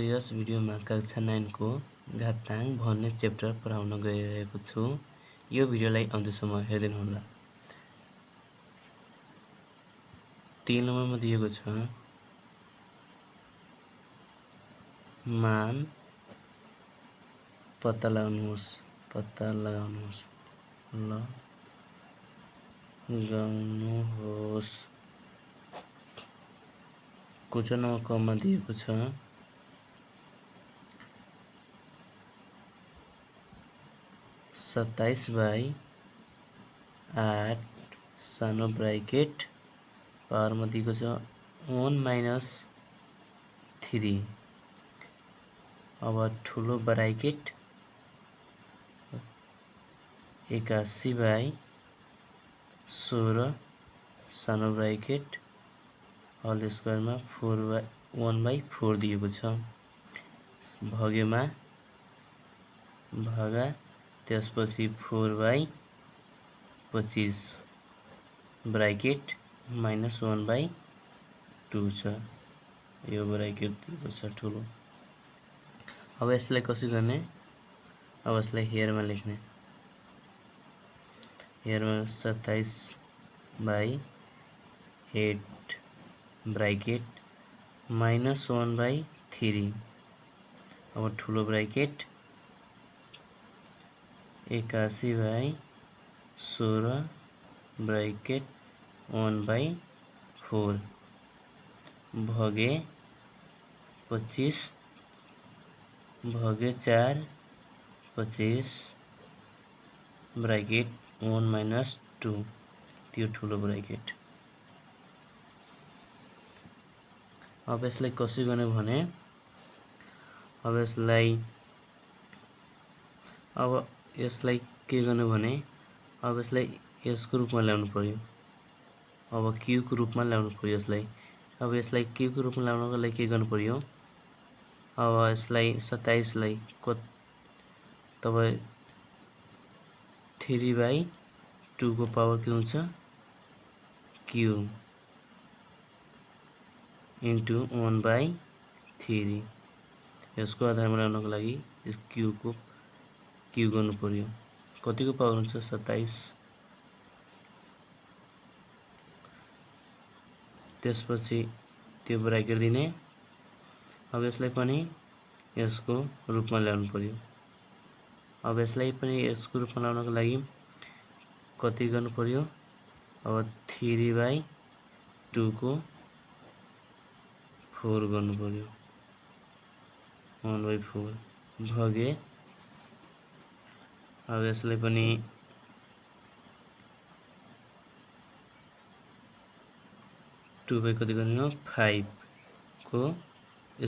यस भिडियोमा कक्षा 9 को घातांक भन्ने च्याप्टर पढाउन गइरहेको छु। यो भिडियोलाई अन्त्यसम्म हेर्दिनुहोला। 3 नम्बरमा दिएको छ मान पत्ता लगाउनुहोस् क्वेशन नम्बर क मा दिएको छ 27/8 सानो ब्राकेट पावरमा दिएको छ 1 - 3। अब ठुलो ब्राकेट 81/16 सानो ब्राकेट होल स्क्वायरमा 1/4 दिएको छ। भगेमा भागा त्यसपछि 4/25 ब्राकेट -1/2 छ। यो ब्राकेट दिएको छ ठुलो। अब यसलाई कसरी गर्ने? अब यसलाई हेयरमा लेख्ने। हेयरमा 27/8 ब्राकेट -1/3। अब ठुलो ब्राकेट 81/16 ब्राकेट 1/4 भगे 25 भगे 4 25 ब्राकेट 1 - 2 त्यो ठुलो ब्राकेट। अब यसलाई कसरी गर्ने भने अब यसलाई के गर्ने भने अब यसलाई यसको रूपमा ल्याउनु पर्यो। अब क्यू को रूपमा ल्याउनु पर्यो यसलाई। अब यसलाई क्यू को रूपमा ल्याउनको लागि के गर्नु पर्यो? अब यसलाई 27 लाई तपाई 3/2 को पावर के हुन्छ? Q into 1/3। यसको आधारमा ल्याउनको लागि क्यू गर्नु पर्यो। कतिको पावर हुन्छ? 27। त्यसपछि त्यो ब्राकेट दिने। अब यसलाई पनि यसको रूपमा ल्याउनु पर्यो। अब यसलाई पनि यसको रूपमा ल्याउनको लागि कति गर्नु पर्यो? अब 3/2 को 4 गर्नु पर्यो। 1/4 भगे अब यसलाई पनि 2 कति गर्ने हो? 5 को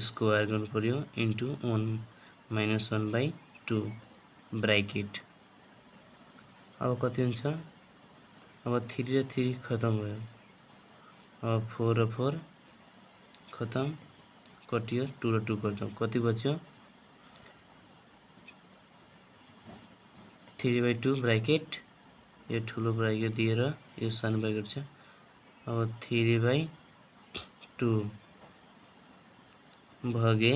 स्क्वायर गर्नु पर्यो इन्टु 1 - 1/2 ब्राकेट। अब कति हुन्छ? अब 3 र 3 खत्म भयो। अब 4 र 4 खत्म कटियो। 2 र 2 खत्म। कति बच्यो? 3/2 ब्राकेट। यो ठुलो ब्राकेट दिएर यो सानो ब्राकेट छ। अब 3/2 भगे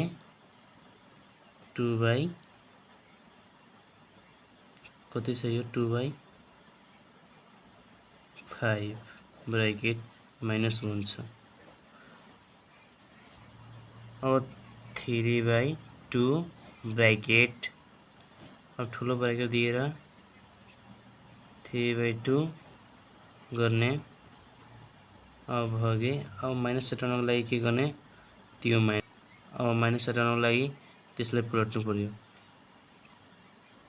2/ कति छ यो? 2/5 ब्राकेट -1 छ। अब 3/2 ब्राकेट अब ठुलो ब्राकेट दिएर 3/2 गर्ने। अब भगे अब माइनस हटाउनको लागि के गर्ने? त्यो अब माइनस हटाउनको लागि त्यसलाई पलट्नु पर्यो।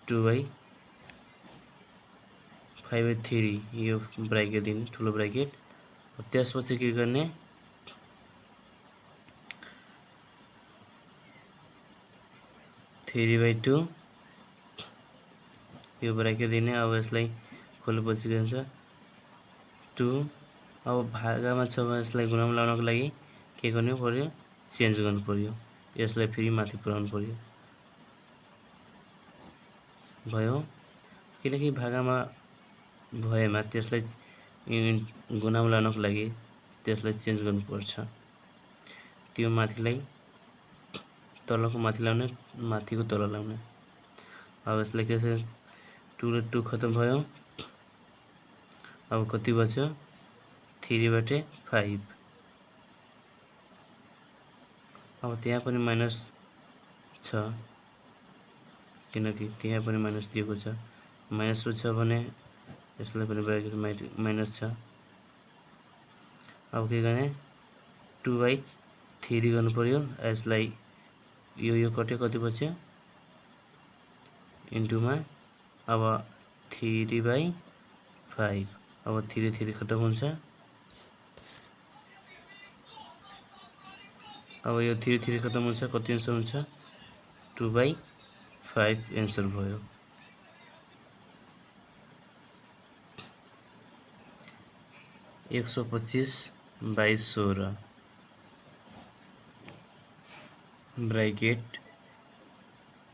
2/5/3 यो ब्राकेट दिने ठुलो ब्राकेट। त्यसपछि के गर्ने? 3/2 यो ब्राकेट दिने। अब यसलाई खोलेपछि के हुन्छ? 2। अब भागामा छ भने यसलाई गुणामा ल्याउनको लागि के गर्नु पर्यो? चेन्ज गर्नु पर्यो। यसलाई फेरि माथि पुर्याउनु पर्यो। भयो। किनकि भागामा भएमा त्यसलाई गुणामा ल्याउनको लागि त्यसलाई चेन्ज गर्नुपर्छ। त्यो माथिलाई तलको माथि ल्याउने, माथिको तल ल्याउने। अब यसलाई के छ 2 ले 2 खत्म भयो। अब कति बच्यो 3 बाटे 5। अब त्यहाँ पनि माइनस छ किनकि त्यहाँ पनि माइनस दिएको छ। माइनस छ भने यसलाई पनि ब्राकेट माइनस छ। अब के गर्ने 2/3 गर्नु पर्यो। यसलाई यो कट्यो, कति बच्यो इन्टुमा अब 3/5। अब 3 3 खत्म हुन्छ। अब यो 3 3 खत्म हुन्छ, कति आन्सर हुन्छ 2/5 एन्सर भयो। एक 125/16 ब्राकेट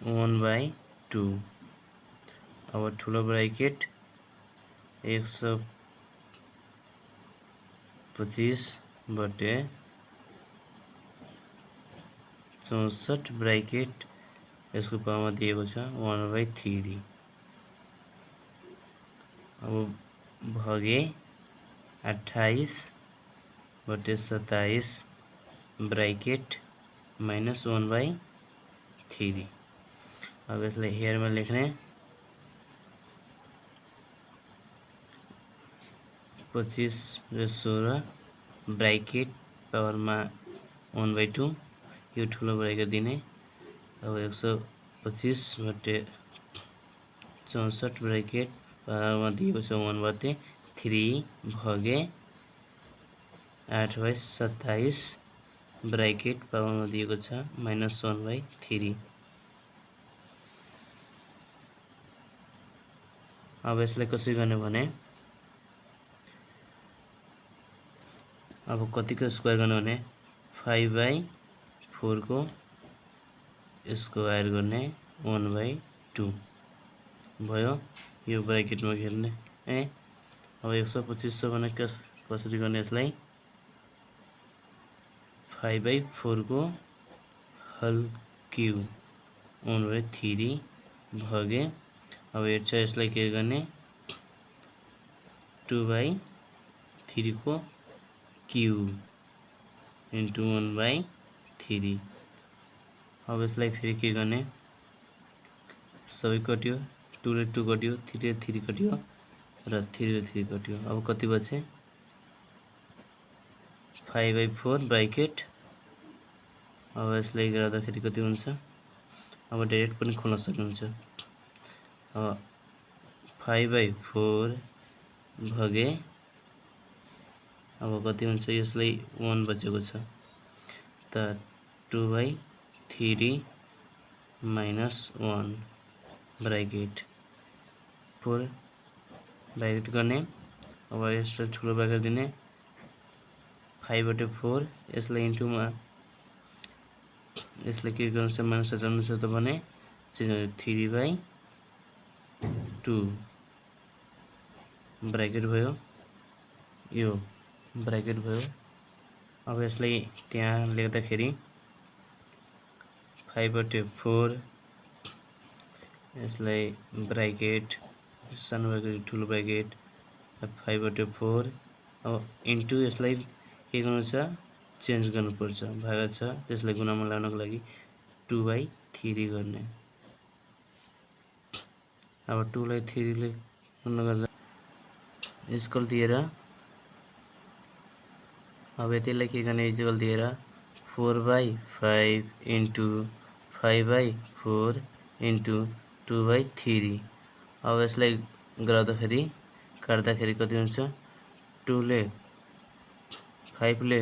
1/2। अब ठुलो ब्राकेट 125/64 ब्राकेट यसको पावरमा दिएको छ 1/3। अब भागे 28/27 ब्राकेट माइनस 1/3। अब यसलाई हेयरमा लेख्ने 25/16 ब्राकेट पावरमा 1/2 यो ठुलो ब्राकेट दिने। अब 125/64 ब्राकेट पावरमा दिएको छ 1/3 भागे 8/27 ब्राकेट पावरमा दिएको छ -1/3। अब यसलाई कसरी गर्ने भने अब कतिको स्क्वायर गर्ने भने 5/4 को स्क्वायर गर्ने 1/2 भयो। यो ब्राकेटमा घेर्ने अब 125 भने कसरी गर्ने यसलाई 5/4 को हल क्यूब 1/3 भागे अब 8 छ यसलाई के गर्ने 2/3 को क्यूब इन्टु 1/3। अब यसलाई फेरि के गर्ने सबै कट्यो 2 ले 2 कट्यो 3 ले 3 कट्यो र 3 ले 3 कट्यो। अब कति बचे 5/4 ब्राकेट। अब यसलाई गर्दाखेरि कति हुन्छ अब डाइरेक्ट पनि खोल्न सक्नुहुन्छ। अब 5/4 भागे अब कति हुन्छ यसलाई 1 बचेको छ त 2/3 माइनस 1 ब्राकेट 4 ब्राकेट गर्ने। अब यसलाई ठुलो ब्राकेट दिने 5/4 यसलाई इन्टुमा यसलाई के गर्नु छ माइनस हटाउनु छ त भने 3/2 ब्राकेट भयो यो ब्राकेट भयो। अब यसलाई त्यहाँ लेख्दाखेरि 5/4 यसलाई ब्राकेट सानो ब्राकेट ठुलो ब्राकेट 5/4 अब इन्टु यसलाई के गर्नु छ चेन्ज गर्नुपर्छ भागा छ त्यसलाई गुणामा ल्याउनको लागि 2/3 गर्ने। अब 2 लाई 3 ले गुणा गर्दा इक्वल दिएर अब यतिलाई के गर्ने इक्वल दिएर 4/5 इन्टु 5/4 इन्टु 2/3। अब यसलाई गर्दाखेरि काट्दाखेरि कति हुन्छ 2 ले 5 ले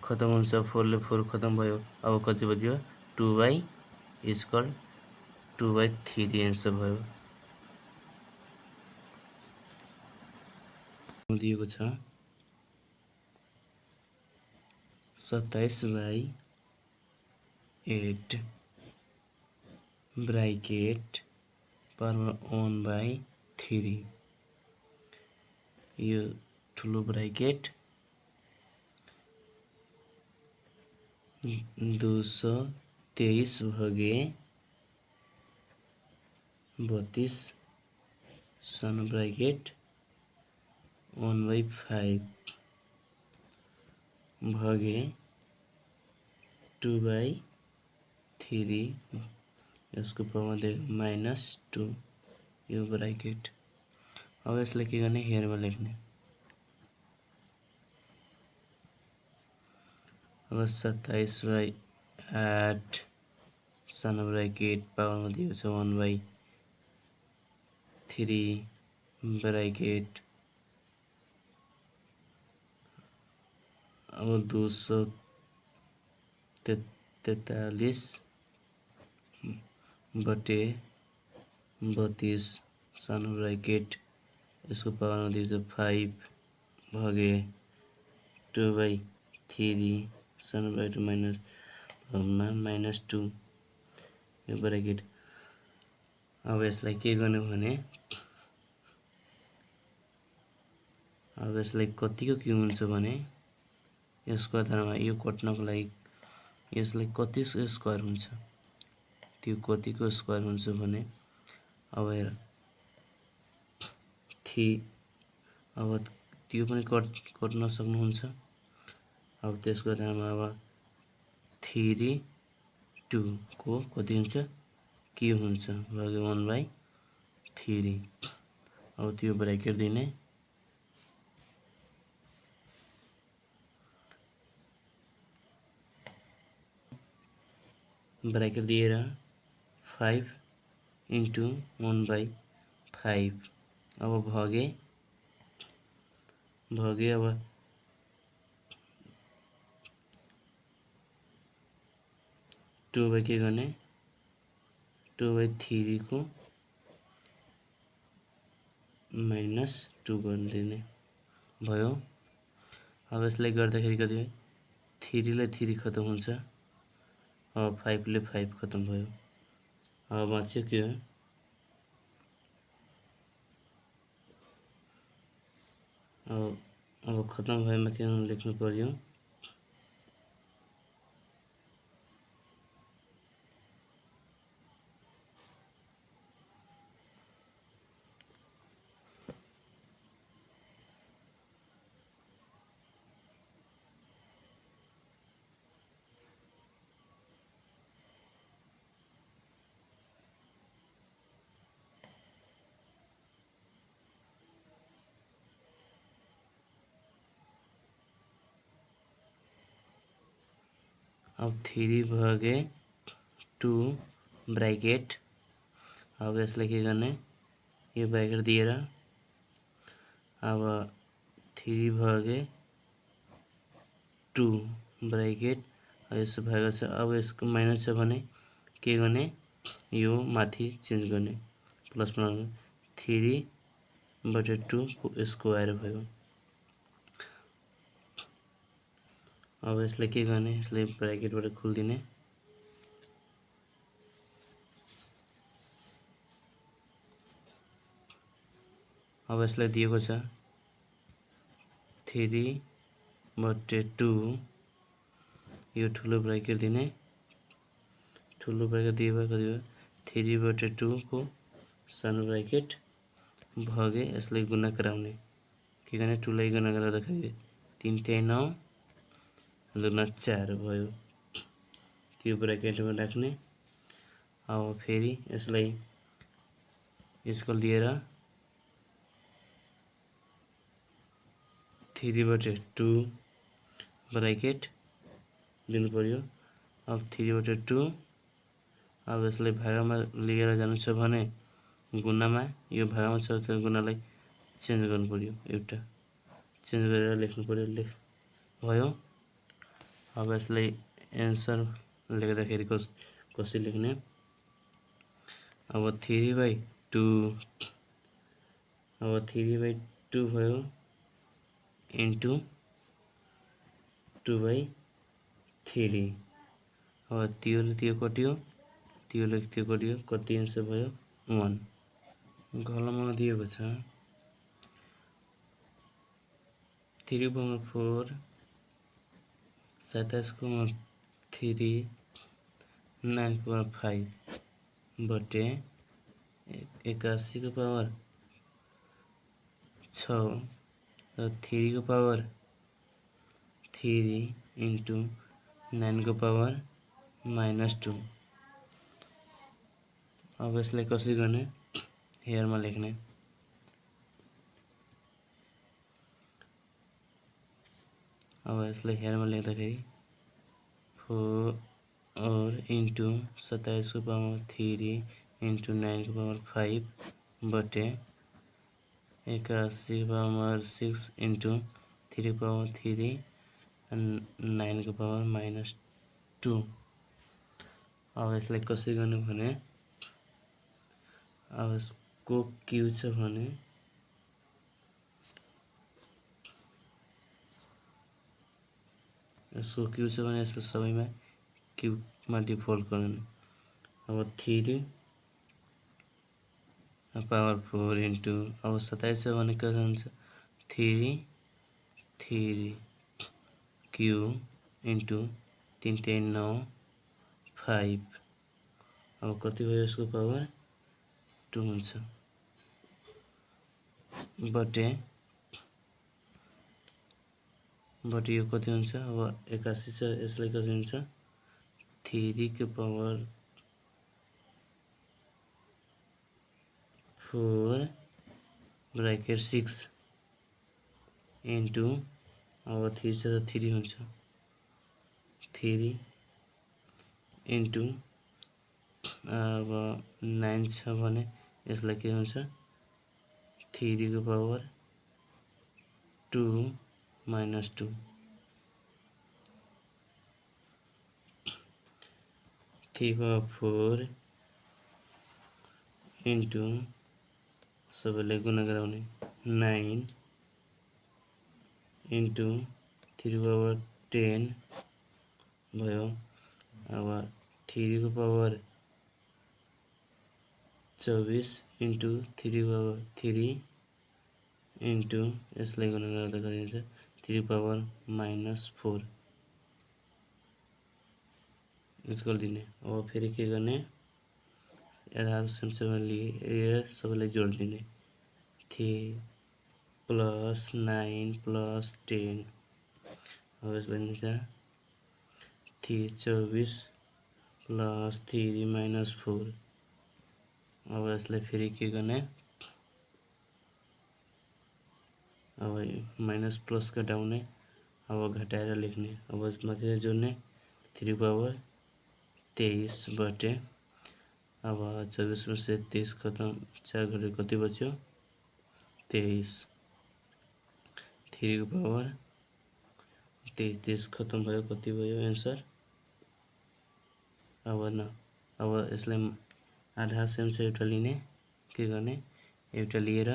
खत्म हुन्छ 4 ले 4 खत्म भयो। अब कति बच्यो 2/3 एन्सर भयो। दिएको छ 27/8 ब्राकेट पावरमा 1/3 यो ठुलो ब्राकेट 200 23 भागे 32 सन ब्रैकेट 1/5 भागे 2/3 यसको पावर -2 यो ब्रैकेट। अब यसलाई के गर्ने हेयरमा लेख्ने। अब 27/8 सानो ब्रैकेट पावरमा दिएको छ 1/3 ब्रैकेट। अब 243 बटे 32 सानो ब्रैकेट यसको पावरमा दिएको छ 5 भागे 2/3 सानो ब्रैकेट -2 यो ब्रैकेट। अब यसलाई के गर्ने भने अब यसलाई कतिको के हुन्छ भने यसको आधारमा यो कट्नको लागि यसलाई कति स्क्वायर हुन्छ त्यो कतिको स्क्वायर हुन्छ भने अब हेर अब त्यो पनि कट्न सक्नुहुन्छ। अब त्यसको आधारमा अब 3/2 को कति हुन्छ के हुन्छ भागे 1/3। अब त्यो ब्रैकेट दिने। ब्रैकेट दिएर 5 × 1/5 अब भागे अब 2 के गर्ने 2/3 को -2 गरिदिने भयो। अब यसलाई गर्दाखेरि कति भयो 3 ले 3 खत्म हुन्छ। अब 5 ले 5 खत्म भयो। अब बाँच्यो के हो अब खत्म भएमा के लेख्नु पर्यो अब 3 भागे 2 ब्रैकेट। अब यसलाई के गर्ने यो ब्रैकेट दिएर अब 3 भागे 2 ब्रैकेट यसो भएको छ। अब यसको माइनस छ भने के गर्ने यो माथि चेन्ज गर्ने प्लस बनाउने 3/2 को स्क्वायर भयो। अब यसलाई के गर्ने यसलाई ब्रैकेटबाट खोलिदिने। अब यसलाई दिएको छ 3/2 यो ठुलो ब्रैकेट दिने। ठुलो ब्रैकेट दिए कति भयो 3/2 को सानो ब्रैकेट भागे यसलाई गुणा गराउने के गर्ने 2 लाई गुणा गर्दाखेरि 3 × 9 2 4 भयो। त्यो ब्रैकेटमा राख्ने। अब फेरि यसलाई यसको लिएर 3/2 ब्रैकेट दिनु पर्यो। अब 3/2 अब यसलाई भागमा लिएर जानु छ भने गुणामा यो भागमा छ त्यो गुणालाई चेन्ज गर्नु पर्यो एउटा चेन्ज गरेर लेख्नु पर्यो भयो। अब यसलाई एन्सर लेख्दाखेरि कसरी लेख्ने अब 3/2 अब 3/2 भयो इन्टु 2/3। अब त्यो कट्यो त्यो कट्यो कति एन्सर भयो 1। घलमा दिएको छ 3/4 27/3 9 को पावर 5 बटे 81 को पावर 6 और 3 को पावर 3 इंटू 9 को पावर -2। अब यसलाई कसरी गर्ने हेयरमा लेख्ने। अब यसलाई हेयरमा लेख्दाखेरि 4 और इंटू 27 को पावर 3 इंटू 9 को पावर 5 बटे 81 को पावर 6 इंटू 3 को पावर 3 9 को पावर -2। अब यसलाई कसरी गर्ने भने अब यसको क्यू छ भने यसको क्यू छ भने यसलाई सबैमा क्यूमा डिफल्ट गर्ने। अब 3 पावर 4 इंटू अब 27 छ भने के हुन्छ 3 क्यू इंटू 3 3 9 5। अब कति भयो यसको पावर 2 हुन्छ बटे यो कति हुन्छ अब 81 छ यसलाई कति हुन्छ 3 को पावर 4 ब्रैकेट 6 इंटू अब 3 छ तो 3 हुन्छ 3 इंटू अब 9 छ भने यसलाई के हुन्छ 3 को पावर 2 -2 3 को पावर 4 इंटू सबैलाई गुणा गराउने 9 इंटू 3 को पावर 10 भयो। अब 3 को पावर 24 इंटू 3 को पावर 3 इंटू यसलाई गुणा गर्दा कति हुन्छ 3 को पावर -4 इक्वल दिने। अब फेरि के गर्ने आधार संख्या लिए सबैलाई जोड दिने 3 + 9 + 10। अब यसलाई निकाल्दा 24 + 3 - 4। अब यसलाई फेरि के गर्ने अब माइनस प्लस घटाउने अब घटाएर लेख्ने। अब माथि जोड्ने 3 को पावर 23 बटे अब 24 में से 23 खत्म 4 घटे कति बच्यो 23 3 को पावर 23 खत्म भयो कति भयो एन्सर अब यसलाई आधा सेम चाहिँ एउटा लिने के गर्ने एउटा लिएर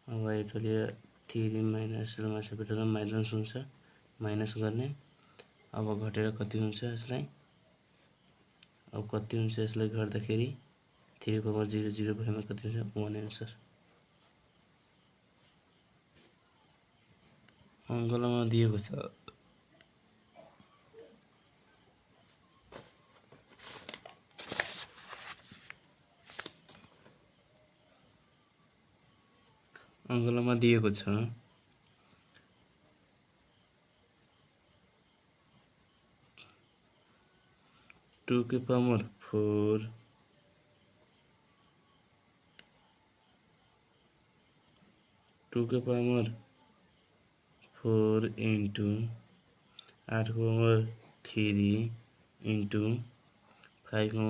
अब एउटा लिएर 3 माइनस माथिबाट माइनस हुन्छ माइनस गर्ने। अब घटेर कति हुन्छ यसलाई अब कति हुन्छ यसलाई गर्दाखेरि 3 को पावर 0 0 भएमा कति हुन्छ 1 एन्सर। अङ्कमा दिएको छ अङ्कमा दिएको छ 2 की पावर 4 2 की पावर 4 इंटू 8 को पावर 3 इंटू 5 को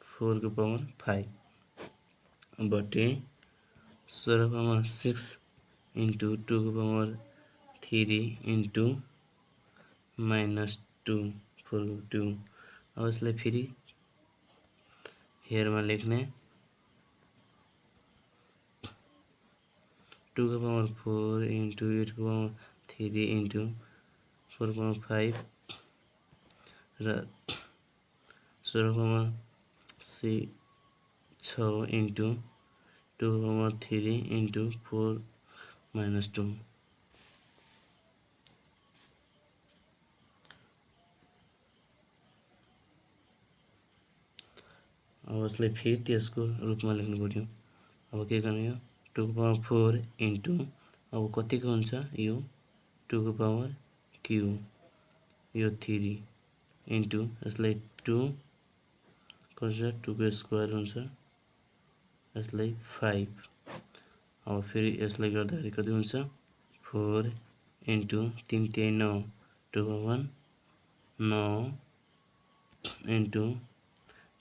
4 की पावर 5 बटे 16 को पावर 6 इंटू 2 को पावर 3 इंटू -2 4 2। अब इसलिए फेरि हेयरमा लेख्ने 2 को पावर 4 इंटू 8 को पावर 3 इंटू 4 को पावर 5 र 16 को पावर 6 इंटू 2 को पावर 3 इंटू 4 -2। अब यसलाई फेरि त्यसको रूपमा लेख्नु पर्यो। अब के गर्ने हो, 2 को पावर 4 इन्टु अब कतिको हुन्छ यो 2 को पावर क्यू यो 3 इन्टु यसलाई 2 कसो 2 को स्क्वायर हुन्छ यसलाई 5। अब फेरि यसलाई गर्दाखेरि कति हुन्छ 4 इन्टु 3 3 9 2 को पावर 9 इन्टु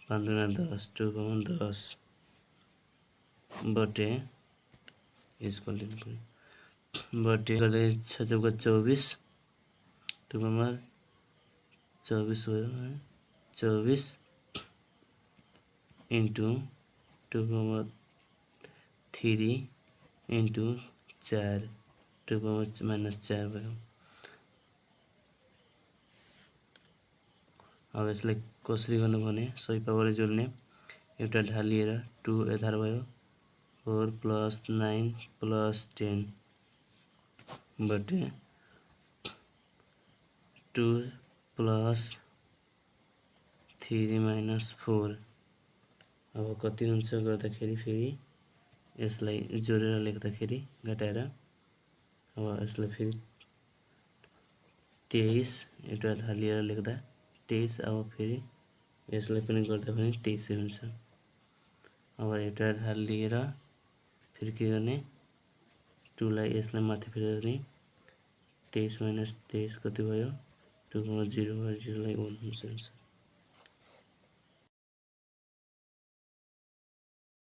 5 दुना 10 2 को पावर 10 बटे इसको लेख्नु पर्यो बटे 6 चौका 24 2 को पावर 24 भयो है 24 इन्टु 2 को पावर 3 इन्टु 4 2 को पावर -4 भयो। अब यसलाई कसरी गर्नु भने सही पावरले जोड्ने एउटा ढाल लिएर 2 यतार भयो 4 + 9 + 10 बटे 2 + 3 - 4। अब कति हुन्छ गर्दाखेरि फेरि यसलाई जोडेर लेख्दाखेरि घटाएर अब यसलाई फेरि 23 एउटा ढाल लिएर लेख्दा 23 अब फेरि यसलाई पनि गर्दा पनि 23 हुन्छ। अब एउटा ढाल लिएर फेरि के गर्ने 2 लाई यसलाई माथि फेर्ने 23 - 23 कति भयो 2 को 0 भयो 0 लाई 1 हुन्छ।